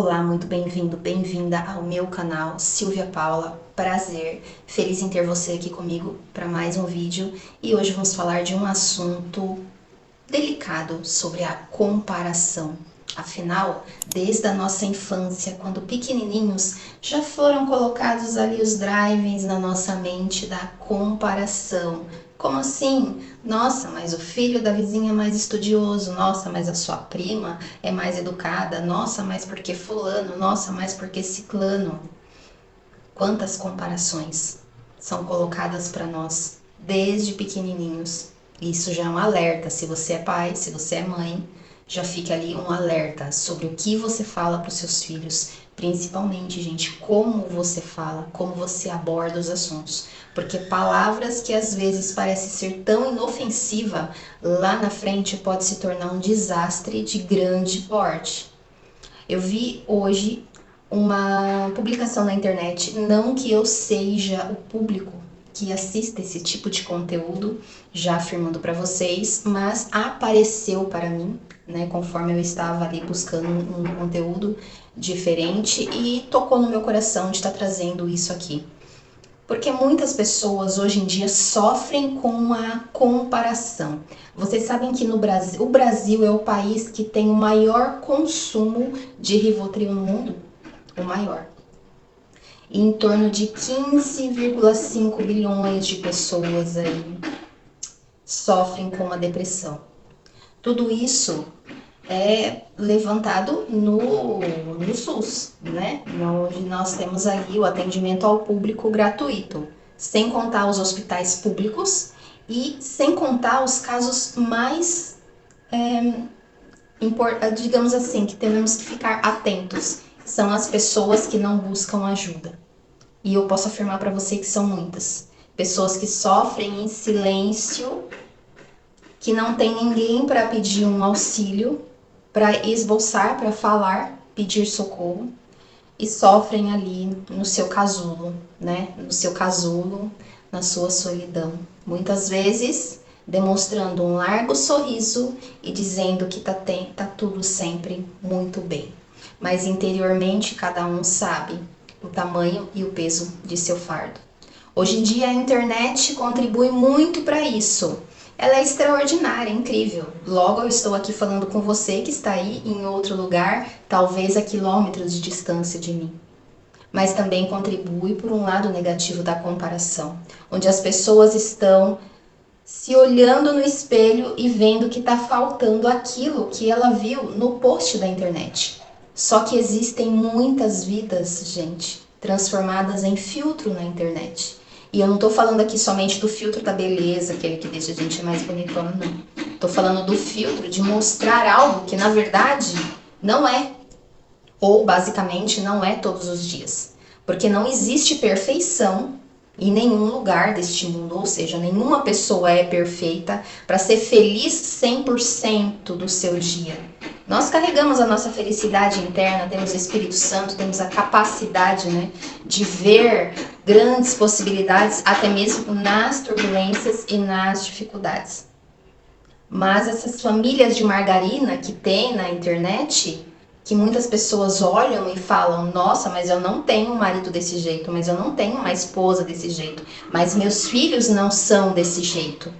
Olá, muito bem-vindo, bem-vinda ao meu canal Silvia Paula. Prazer, feliz em ter você aqui comigo para mais um vídeo. E hoje vamos falar de um assunto delicado sobre a comparação. Afinal, desde a nossa infância, quando pequenininhos, já foram colocados ali os drivers na nossa mente da comparação. Como assim? Nossa, mas o filho da vizinha é mais estudioso. Nossa, mas a sua prima é mais educada. Nossa, mas porque fulano? Nossa, mas porque ciclano? Quantas comparações são colocadas para nós desde pequenininhos? Isso já é um alerta. Se você é pai, se você é mãe, já fica ali um alerta sobre o que você fala para os seus filhos, principalmente, gente, como você fala, como você aborda os assuntos. Porque palavras que às vezes parecem ser tão inofensiva, lá na frente pode se tornar um desastre de grande porte. Eu vi hoje uma publicação na internet, não que eu seja o público que assista esse tipo de conteúdo, já afirmando para vocês, mas apareceu para mim, né, conforme eu estava ali buscando um conteúdo diferente e tocou no meu coração de estar trazendo isso aqui. Porque muitas pessoas hoje em dia sofrem com a comparação. Vocês sabem que no Brasil, o Brasil é o país que tem o maior consumo de Rivotril no mundo? O maior. E em torno de 15,5 bilhões de pessoas aí sofrem com a depressão. Tudo isso é levantado no SUS, né? Onde nós temos ali o atendimento ao público gratuito, sem contar os hospitais públicos e sem contar os casos mais, digamos assim, que temos que ficar atentos. São as pessoas que não buscam ajuda. E eu posso afirmar para você que são muitas. Pessoas que sofrem em silêncio, que não tem ninguém para pedir um auxílio, para esboçar, para falar, pedir socorro, e sofrem ali no seu casulo, né? No seu casulo, na sua solidão. Muitas vezes demonstrando um largo sorriso e dizendo que tá tudo sempre muito bem. Mas interiormente cada um sabe o tamanho e o peso de seu fardo. Hoje em dia a internet contribui muito para isso. Ela é extraordinária, incrível. Logo eu estou aqui falando com você que está aí em outro lugar, talvez a quilômetros de distância de mim. Mas também contribui por um lado negativo da comparação, onde as pessoas estão se olhando no espelho e vendo que está faltando aquilo que ela viu no post da internet. Só que existem muitas vidas, gente, transformadas em filtro na internet. E eu não tô falando aqui somente do filtro da beleza, aquele que deixa a gente mais bonitona, não. Tô falando do filtro de mostrar algo que na verdade não é. Ou basicamente não é todos os dias. Porque não existe perfeição em nenhum lugar deste mundo, ou seja, nenhuma pessoa é perfeita para ser feliz 100% do seu dia. Nós carregamos a nossa felicidade interna, temos o Espírito Santo, temos a capacidade, né, de ver grandes possibilidades, até mesmo nas turbulências e nas dificuldades. Mas essas famílias de margarina que tem na internet, que muitas pessoas olham e falam, nossa, mas eu não tenho um marido desse jeito, mas eu não tenho uma esposa desse jeito, mas meus filhos não são desse jeito.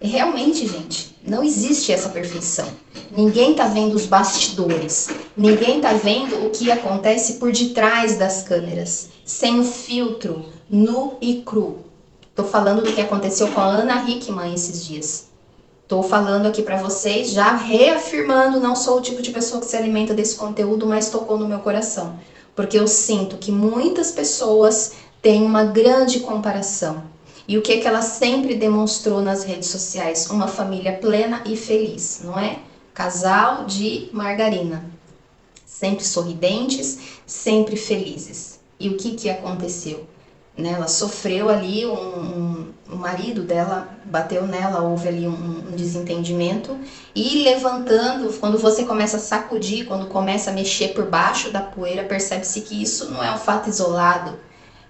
E realmente, gente, não existe essa perfeição. Ninguém tá vendo os bastidores, ninguém tá vendo o que acontece por detrás das câmeras, sem o filtro, nu e cru. Tô falando do que aconteceu com a Ana Hickman esses dias. Tô falando aqui pra vocês, já reafirmando, não sou o tipo de pessoa que se alimenta desse conteúdo, mas tocou no meu coração. Porque eu sinto que muitas pessoas têm uma grande comparação. E o que ela sempre demonstrou nas redes sociais? Uma família plena e feliz, não é? Casal de margarina. Sempre sorridentes, sempre felizes. E o que aconteceu? Ela sofreu ali, o marido dela bateu nela, houve ali um desentendimento, e levantando, quando você começa a sacudir, quando começa a mexer por baixo da poeira, percebe-se que isso não é um fato isolado,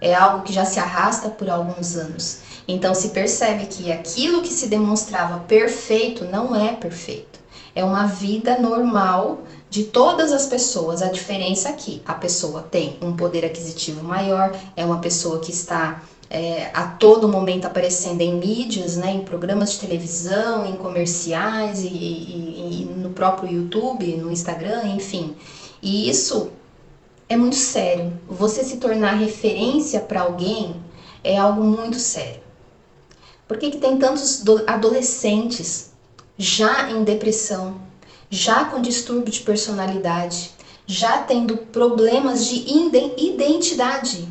é algo que já se arrasta por alguns anos. Então se percebe que aquilo que se demonstrava perfeito não é perfeito. É uma vida normal de todas as pessoas. A diferença é que a pessoa tem um poder aquisitivo maior, é uma pessoa que está a todo momento aparecendo em mídias, né, em programas de televisão, em comerciais e no próprio YouTube, no Instagram, enfim. E isso é muito sério. Você se tornar referência para alguém é algo muito sério. Por que tem tantos adolescentes já em depressão, já com distúrbio de personalidade, já tendo problemas de identidade?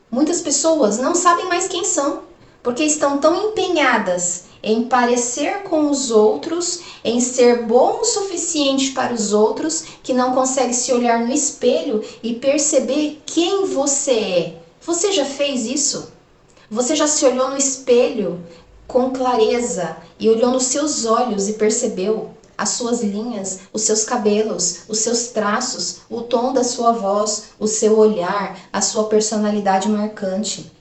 Muitas pessoas não sabem mais quem são, porque estão tão empenhadas em parecer com os outros, em ser bom o suficiente para os outros, que não consegue se olhar no espelho e perceber quem você é. Você já fez isso? Você já se olhou no espelho com clareza e olhou nos seus olhos e percebeu as suas linhas, os seus cabelos, os seus traços, o tom da sua voz, o seu olhar, a sua personalidade marcante?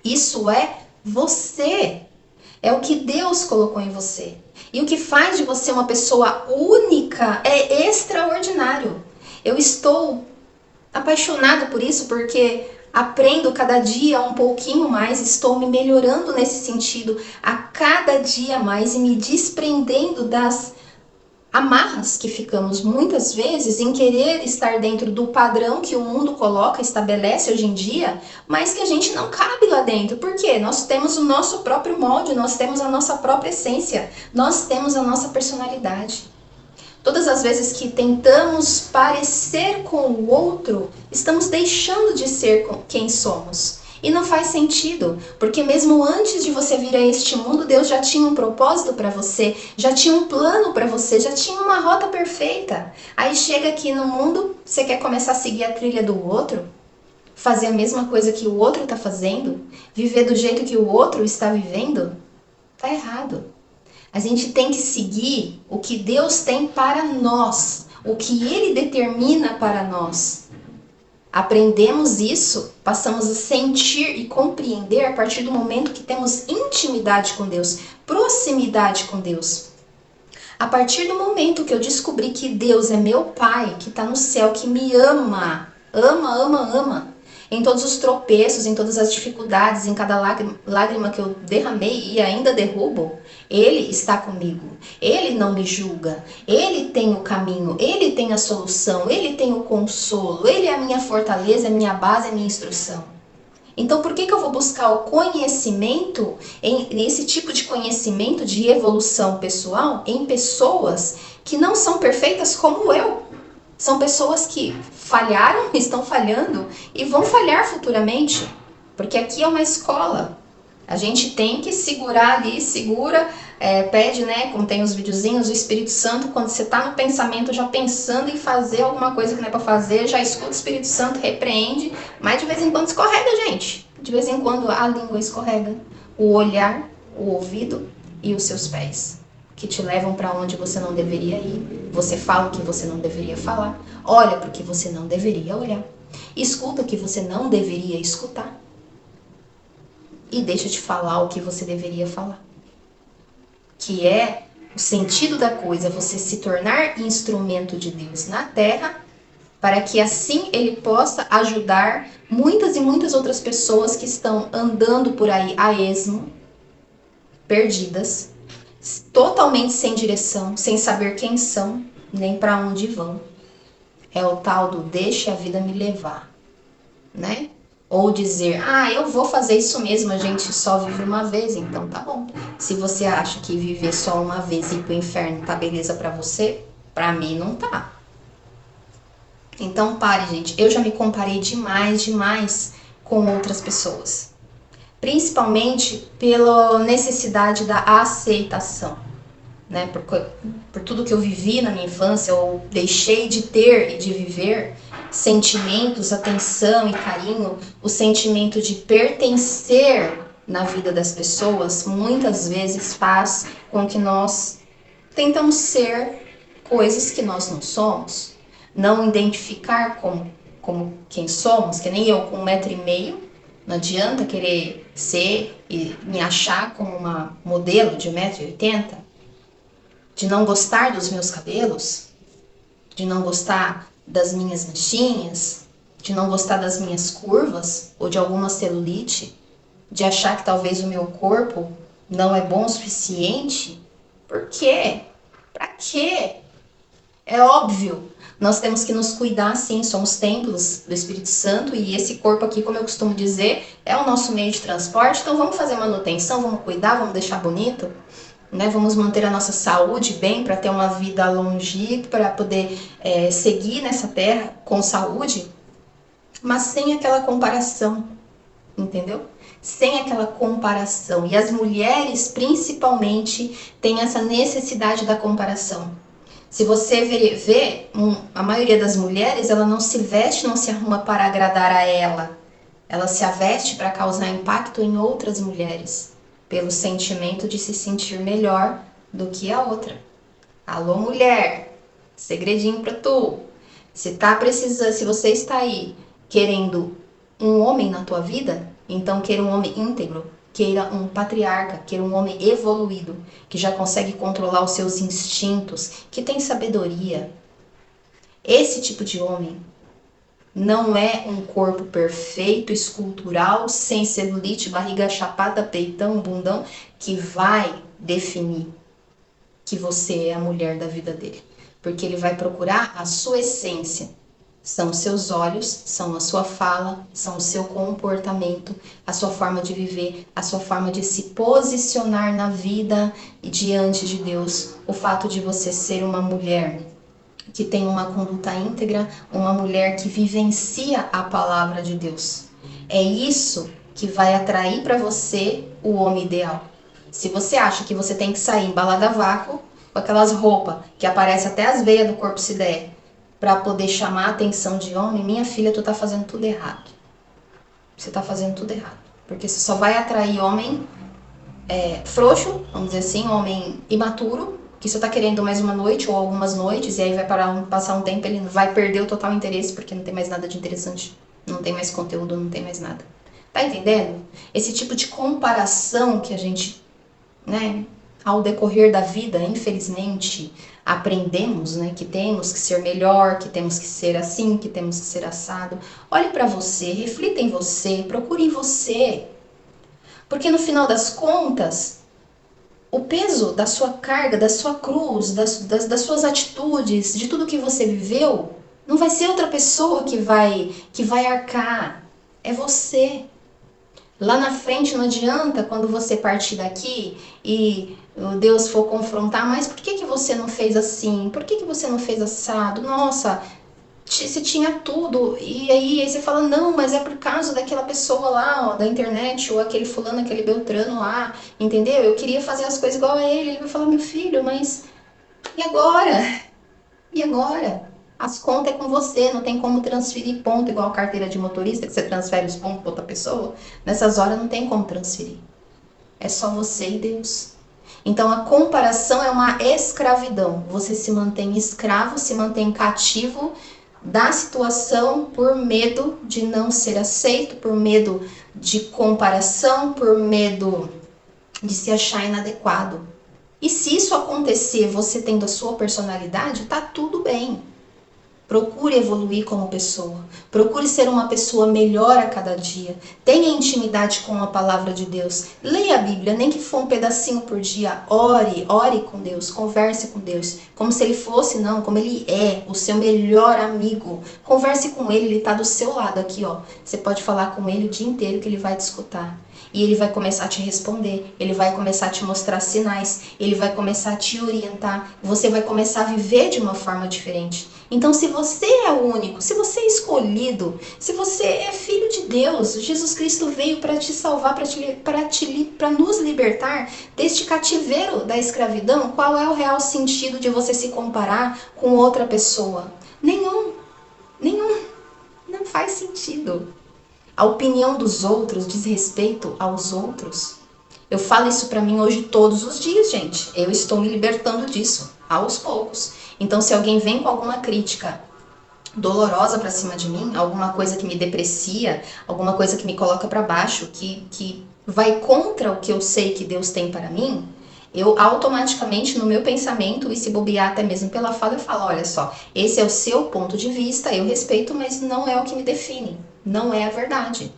Isso é você. É o que Deus colocou em você. E o que faz de você uma pessoa única é extraordinário. Eu estou apaixonada por isso porque aprendo cada dia um pouquinho mais, estou me melhorando nesse sentido a cada dia mais e me desprendendo das amarras que ficamos muitas vezes em querer estar dentro do padrão que o mundo coloca, estabelece hoje em dia, mas que a gente não cabe lá dentro. Por quê? Nós temos o nosso próprio molde, nós temos a nossa própria essência, nós temos a nossa personalidade. Todas as vezes que tentamos parecer com o outro, estamos deixando de ser quem somos. E não faz sentido, porque mesmo antes de você vir a este mundo, Deus já tinha um propósito para você, já tinha um plano para você, já tinha uma rota perfeita. Aí chega aqui no mundo, você quer começar a seguir a trilha do outro? Fazer a mesma coisa que o outro está fazendo? Viver do jeito que o outro está vivendo? Tá errado. A gente tem que seguir o que Deus tem para nós, o que Ele determina para nós. Aprendemos isso, passamos a sentir e compreender a partir do momento que temos intimidade com Deus, proximidade com Deus. A partir do momento que eu descobri que Deus é meu Pai, que está no céu, que me ama, ama, em todos os tropeços, em todas as dificuldades, em cada lágrima que eu derramei e ainda derrubo, Ele está comigo. Ele não me julga. Ele tem o caminho, Ele tem a solução, Ele tem o consolo, Ele é a minha fortaleza, a minha base, a minha instrução. Então, por que eu vou buscar o conhecimento, esse tipo de conhecimento de evolução pessoal, em pessoas que não são perfeitas como eu? São pessoas que falharam, estão falhando e vão falhar futuramente, porque aqui é uma escola. A gente tem que segurar ali, pede, né, como tem os videozinhos, o Espírito Santo, quando você está no pensamento, já pensando em fazer alguma coisa que não é para fazer, já escuta o Espírito Santo, repreende, mas de vez em quando escorrega, gente. De vez em quando a língua escorrega, o olhar, o ouvido e os seus pés, que te levam para onde você não deveria ir. Você fala o que você não deveria falar, olha para o que você não deveria olhar, escuta o que você não deveria escutar e deixa de falar o que você deveria falar. Que é o sentido da coisa, você se tornar instrumento de Deus na terra, para que assim Ele possa ajudar muitas e muitas outras pessoas que estão andando por aí a esmo, perdidas, totalmente sem direção, sem saber quem são, nem para onde vão. É o tal do deixe a vida me levar, né? Ou dizer, eu vou fazer isso mesmo, a gente só vive uma vez, então tá bom. Se você acha que viver só uma vez e ir pro inferno tá beleza pra você, pra mim não tá. Então pare, gente. Eu já me comparei demais com outras pessoas. Principalmente pela necessidade da aceitação, né? Por tudo que eu vivi na minha infância, ou deixei de ter e de viver, sentimentos, atenção e carinho, o sentimento de pertencer na vida das pessoas, muitas vezes faz com que nós tentamos ser coisas que nós não somos, não identificar como quem somos, que nem eu com 1,5 m, não adianta querer ser e me achar como uma modelo de 1,80 m, de não gostar dos meus cabelos, de não gostar das minhas manchinhas, de não gostar das minhas curvas ou de alguma celulite, de achar que talvez o meu corpo não é bom o suficiente? Por quê? Pra quê? É óbvio, nós temos que nos cuidar sim, somos templos do Espírito Santo e esse corpo aqui, como eu costumo dizer, é o nosso meio de transporte, então vamos fazer manutenção, vamos cuidar, vamos deixar bonito, né? Vamos manter a nossa saúde bem para ter uma vida longínqua, para poder seguir nessa terra com saúde, mas sem aquela comparação, entendeu? Sem aquela comparação. E as mulheres, principalmente, têm essa necessidade da comparação. Se você vê, a maioria das mulheres, ela não se veste, não se arruma para agradar a ela. Ela se veste para causar impacto em outras mulheres, pelo sentimento de se sentir melhor do que a outra. Alô, mulher, segredinho para tu. Se você está aí querendo um homem na tua vida, então queira um homem íntegro, queira um patriarca, queira um homem evoluído, que já consegue controlar os seus instintos, que tem sabedoria. Esse tipo de homem não é um corpo perfeito, escultural, sem celulite, barriga chapada, peitão, bundão, que vai definir que você é a mulher da vida dele. Porque ele vai procurar a sua essência. São os seus olhos, são a sua fala, são o seu comportamento, a sua forma de viver, a sua forma de se posicionar na vida e diante de Deus. O fato de você ser uma mulher que tem uma conduta íntegra, uma mulher que vivencia a palavra de Deus. É isso que vai atrair para você o homem ideal. Se você acha que você tem que sair embalada a vácuo, com aquelas roupas que aparecem até as veias do corpo se der, para poder chamar a atenção de homem, minha filha, tu tá fazendo tudo errado. Você tá fazendo tudo errado. Porque você só vai atrair homem frouxo, vamos dizer assim, homem imaturo, que só tá querendo mais uma noite ou algumas noites, e aí vai passar um tempo, ele vai perder o total interesse, porque não tem mais nada de interessante, não tem mais conteúdo, não tem mais nada. Tá entendendo? Esse tipo de comparação que a gente, né, ao decorrer da vida, infelizmente, aprendemos, né, que temos que ser melhor, que temos que ser assim, que temos que ser assado. Olhe para você, reflita em você, procure em você. Porque no final das contas, o peso da sua carga, da sua cruz, das suas atitudes, de tudo que você viveu, não vai ser outra pessoa que vai arcar. É você. Lá na frente não adianta quando você partir daqui e Deus for confrontar, mas por que você não fez assim? Por que você não fez assado? Nossa, você tinha tudo. E aí você fala, não, mas é por causa daquela pessoa lá, ó, da internet, ou aquele fulano, aquele Beltrano lá, entendeu? Eu queria fazer as coisas igual a ele. Ele vai falar, meu filho, mas e agora? E agora? As contas é com você, não tem como transferir ponto, igual a carteira de motorista, que você transfere os pontos para outra pessoa. Nessas horas não tem como transferir. É só você e Deus. Então a comparação é uma escravidão. Você se mantém escravo, se mantém cativo da situação por medo de não ser aceito, por medo de comparação, por medo de se achar inadequado. E se isso acontecer, você tendo a sua personalidade, tá tudo bem. Procure evoluir como pessoa. Procure ser uma pessoa melhor a cada dia. Tenha intimidade com a palavra de Deus. Leia a Bíblia, nem que for um pedacinho por dia. Ore com Deus, converse com Deus. Como se ele fosse, não, como ele é, o seu melhor amigo. Converse com ele, ele está do seu lado aqui, ó. Você pode falar com ele o dia inteiro que ele vai te escutar. E ele vai começar a te responder, ele vai começar a te mostrar sinais, ele vai começar a te orientar, você vai começar a viver de uma forma diferente. Então, se você é o único, se você é escolhido, se você é filho de Deus, Jesus Cristo veio para te salvar, para nos libertar deste cativeiro da escravidão, qual é o real sentido de você se comparar com outra pessoa? Nenhum. Não faz sentido. A opinião dos outros diz respeito aos outros. Eu falo isso pra mim hoje todos os dias, gente. Eu estou me libertando disso, aos poucos. Então, se alguém vem com alguma crítica dolorosa pra cima de mim, alguma coisa que me deprecia, alguma coisa que me coloca pra baixo, que vai contra o que eu sei que Deus tem para mim, Eu automaticamente, no meu pensamento, e se bobear até mesmo pela fala, eu falo, olha só, esse é o seu ponto de vista, eu respeito, mas não é o que me define, não é a verdade.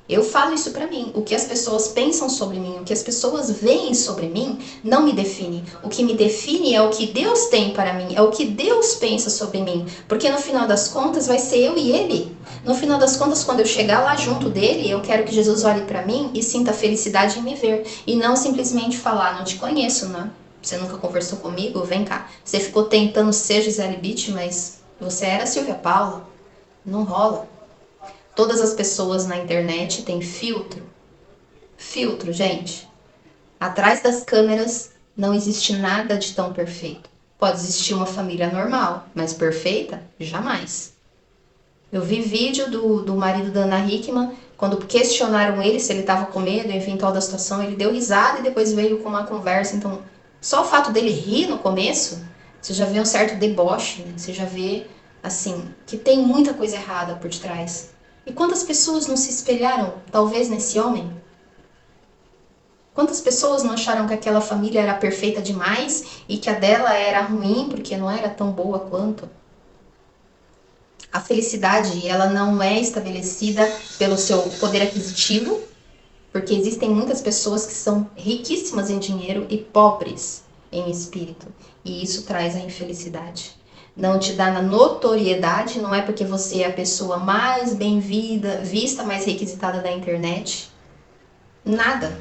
Eu falo isso pra mim. O que as pessoas pensam sobre mim, o que as pessoas veem sobre mim, não me define. O que me define é o que Deus tem para mim, é o que Deus pensa sobre mim. Porque no final das contas vai ser eu e ele. No final das contas, quando eu chegar lá junto dele, eu quero que Jesus olhe pra mim e sinta felicidade em me ver. E não simplesmente falar, não te conheço, né? Você nunca conversou comigo? Vem cá. Você ficou tentando ser Gisele Bündchen, mas você era Silvia Paula. Não rola. Todas as pessoas na internet têm filtro. Filtro, gente. Atrás das câmeras não existe nada de tão perfeito. Pode existir uma família normal, mas perfeita? Jamais. Eu vi vídeo do marido da Ana Hickman, quando questionaram ele se ele estava com medo, enfim, toda a situação, ele deu risada e depois veio com uma conversa. Então, só o fato dele rir no começo, você já vê um certo deboche, né? Você já vê, assim, que tem muita coisa errada por detrás. E quantas pessoas não se espelharam, talvez, nesse homem? Quantas pessoas não acharam que aquela família era perfeita demais e que a dela era ruim porque não era tão boa quanto? A felicidade, ela não é estabelecida pelo seu poder aquisitivo, porque existem muitas pessoas que são riquíssimas em dinheiro e pobres em espírito, e isso traz a infelicidade. Não te dá na notoriedade, não é porque você é a pessoa mais vista, mais requisitada da internet. Nada.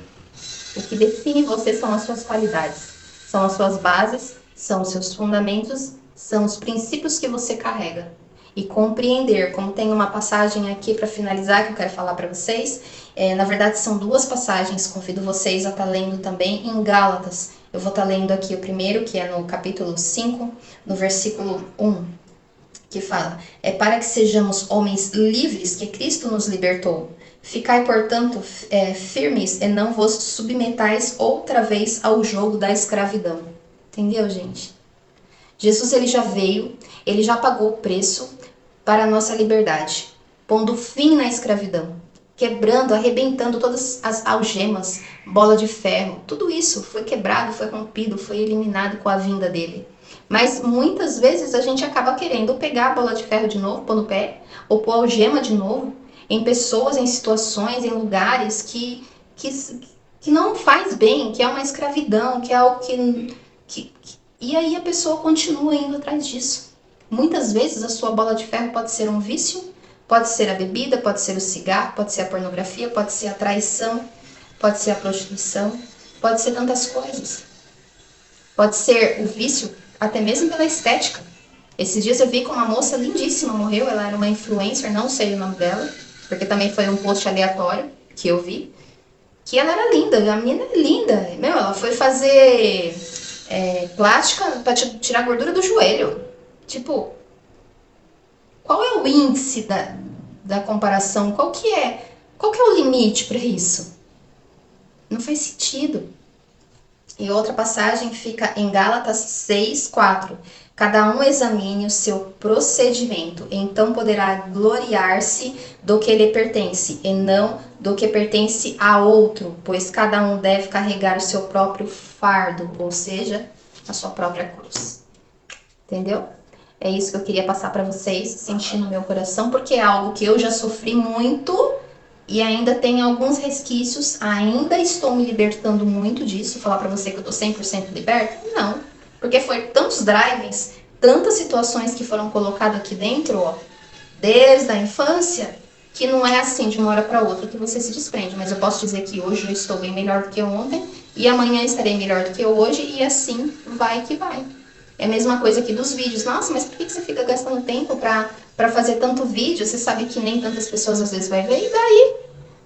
O que define você são as suas qualidades, são as suas bases, são os seus fundamentos, são os princípios que você carrega. E compreender, como tem uma passagem aqui para finalizar que eu quero falar para vocês, na verdade são duas passagens, convido vocês a estar lendo também em Gálatas. Eu vou estar lendo aqui o primeiro, que é no capítulo 5, no versículo 1, que fala: é para que sejamos homens livres que Cristo nos libertou. Ficai, portanto, firmes e não vos submetais outra vez ao jogo da escravidão. Entendeu, gente? Jesus, ele já veio, ele já pagou o preço para a nossa liberdade, pondo fim na escravidão, quebrando, arrebentando todas as algemas, bola de ferro, tudo isso foi quebrado, foi rompido, foi eliminado com a vinda dele. Mas muitas vezes a gente acaba querendo pegar a bola de ferro de novo, pôr no pé, ou pôr a algema de novo, em pessoas, em situações, em lugares que não faz bem, que é uma escravidão, que é algo que e aí a pessoa continua indo atrás disso. Muitas vezes a sua bola de ferro pode ser um vício, pode ser a bebida, pode ser o cigarro, pode ser a pornografia, pode ser a traição, pode ser a prostituição, pode ser tantas coisas. Pode ser o vício até mesmo pela estética. Esses dias eu vi que uma moça lindíssima morreu, ela era uma influencer, não sei o nome dela, porque também foi um post aleatório que eu vi, que ela era linda, a menina é linda. Meu, ela foi fazer plástica pra tirar a gordura do joelho. Tipo, qual é o índice da comparação? Qual que é o limite para isso? Não faz sentido. E outra passagem fica em Gálatas 6:4. Cada um examine o seu procedimento, então poderá gloriar-se do que lhe pertence, e não do que pertence a outro, pois cada um deve carregar o seu próprio fardo, ou seja, a sua própria cruz. Entendeu? É isso que eu queria passar para vocês, sentir no meu coração, porque é algo que eu já sofri muito e ainda tem alguns resquícios, ainda estou me libertando muito disso. Falar para você que eu tô 100% liberta? Não, porque foi tantos drives, tantas situações que foram colocadas aqui dentro, ó, desde a infância, que não é assim de uma hora para outra que você se desprende. Mas eu posso dizer que hoje eu estou bem melhor do que ontem e amanhã estarei melhor do que hoje e assim vai que vai. É a mesma coisa aqui dos vídeos. Nossa, mas por que você fica gastando tempo pra fazer tanto vídeo? Você sabe que nem tantas pessoas às vezes vai ver. E daí?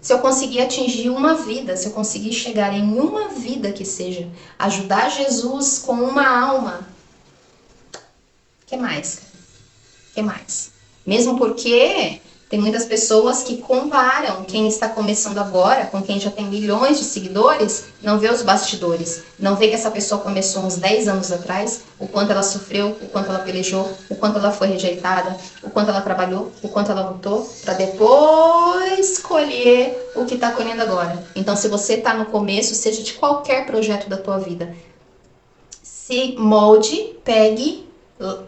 Se eu conseguir atingir uma vida, se eu conseguir chegar em uma vida que seja, ajudar Jesus com uma alma, o que mais? O que mais? Mesmo porque Tem muitas pessoas que comparam quem está começando agora com quem já tem milhões de seguidores, não vê os bastidores, não vê que essa pessoa começou uns 10 anos atrás, o quanto ela sofreu, o quanto ela pelejou, o quanto ela foi rejeitada, o quanto ela trabalhou, o quanto ela lutou, para depois colher o que está colhendo agora. Então, se você está no começo, seja de qualquer projeto da tua vida, se molde, pegue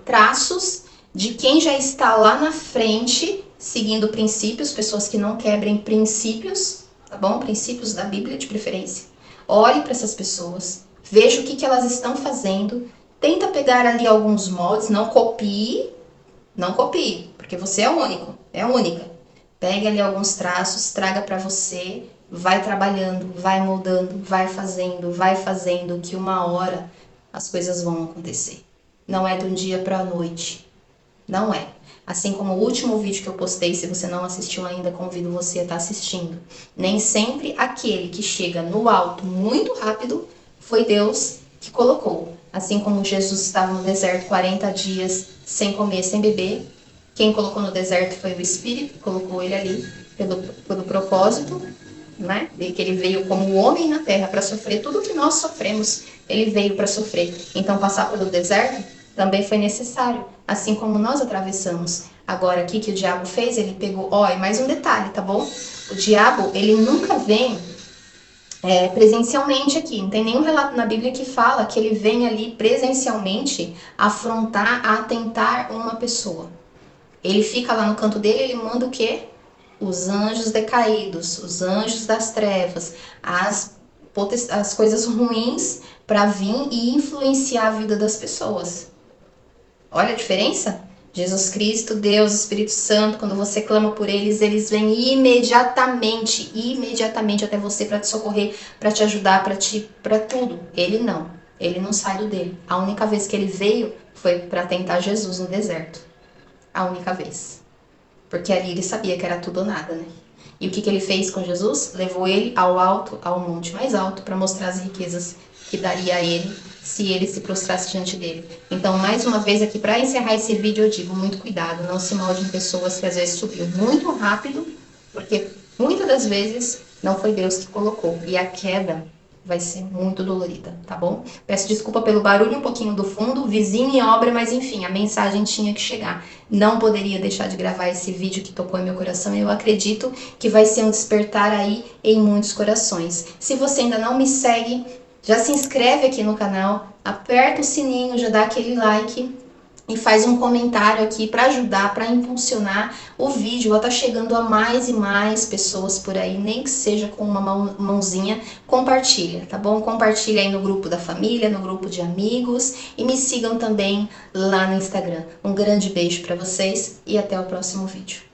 traços de quem já está lá na frente, seguindo princípios, pessoas que não quebrem princípios, tá bom? Princípios da Bíblia, de preferência. Olhe para essas pessoas, veja o que elas estão fazendo, tenta pegar ali alguns moldes, não copie, porque você é único, é única. Pegue ali alguns traços, traga para você, vai trabalhando, vai moldando, vai fazendo, que uma hora as coisas vão acontecer. Não é de um dia para a noite. Não é. Assim como o último vídeo que eu postei, se você não assistiu ainda, convido você a estar assistindo. Nem sempre aquele que chega no alto muito rápido foi Deus que colocou. Assim como Jesus estava no deserto 40 dias sem comer, sem beber, quem colocou no deserto foi o Espírito, colocou ele ali pelo propósito, né? E que ele veio como homem na terra para sofrer tudo que nós sofremos. Ele veio para sofrer. Então, passar pelo deserto também foi necessário, assim como nós atravessamos. Agora, o que o diabo fez? Ele pegou, ó, e mais um detalhe, tá bom? O diabo, ele nunca vem presencialmente aqui. Não tem nenhum relato na Bíblia que fala que ele vem ali presencialmente afrontar, atentar uma pessoa. Ele fica lá no canto dele, ele manda o quê? Os anjos decaídos, os anjos das trevas, as coisas ruins para vir e influenciar a vida das pessoas. Olha a diferença? Jesus Cristo, Deus, Espírito Santo, quando você clama por eles, eles vêm imediatamente até você para te socorrer, para te ajudar, para tudo. Ele não sai do dele. A única vez que ele veio foi para tentar Jesus no deserto. A única vez. Porque ali ele sabia que era tudo ou nada, né? E o que ele fez com Jesus? Levou ele ao alto, ao monte mais alto, para mostrar as riquezas que daria a ele se ele se prostrasse diante dele. Então, mais uma vez aqui, para encerrar esse vídeo, eu digo, muito cuidado, não se molde em pessoas que às vezes subiu muito rápido, porque muitas das vezes não foi Deus que colocou. E a queda vai ser muito dolorida, tá bom? Peço desculpa pelo barulho um pouquinho do fundo, vizinho em obra, mas enfim, a mensagem tinha que chegar. Não poderia deixar de gravar esse vídeo que tocou em meu coração. Eu acredito que vai ser um despertar aí em muitos corações. Se você ainda não me segue, já se inscreve aqui no canal, aperta o sininho, já dá aquele like e faz um comentário aqui para ajudar, para impulsionar o vídeo. Ela tá chegando a mais e mais pessoas por aí, nem que seja com uma mãozinha. Compartilha, tá bom? Compartilha aí no grupo da família, no grupo de amigos e me sigam também lá no Instagram. Um grande beijo para vocês e até o próximo vídeo.